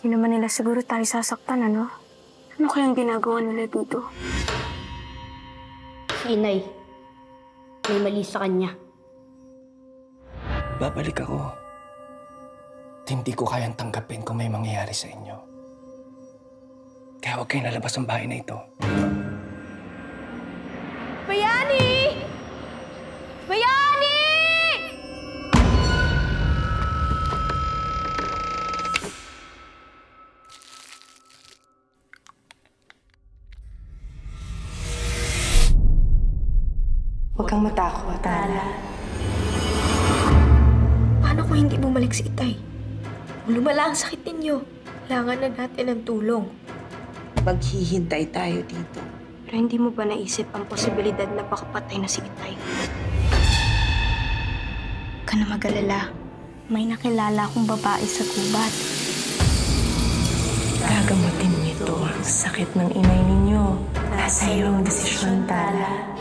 Hindi naman nila siguro tayo sasaktan, ano? Ano kayang ginagawa nila dito? Si Inay, may mali sa kanya. Babalik ako. Hindi ko kayang tanggapin kung may mangyayari sa inyo. Kaya huwag kayong lalabas ng bahay na ito. Bayani! Bayani! Huwag kang matakot, Tala. Paano kung hindi bumalik si Itay? Kung lumala ang sakit ninyo, kailangan na natin ng tulong. Maghihintay tayo dito. Pero hindi mo ba naisip ang posibilidad na pakapatay na si Itay? Huwag ka na mag-alala. May nakilala akong babae sa gubat. Gagamutin nito ang sakit ng inay ninyo. Nasa iyong desisyon, Tala.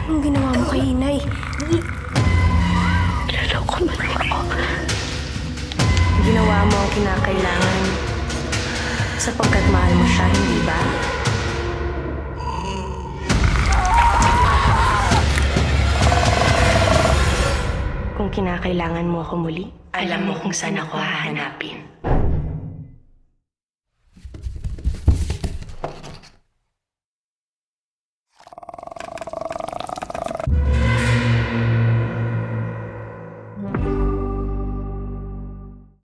Anong ginawa mo kay Inay? Niloloko mo lang ako. Ginawa mo ang kinakailangan sapagkat mahal mo siya, hindi ba? Kung kinakailangan mo ako muli, alam mo kung saan ako hahanapin.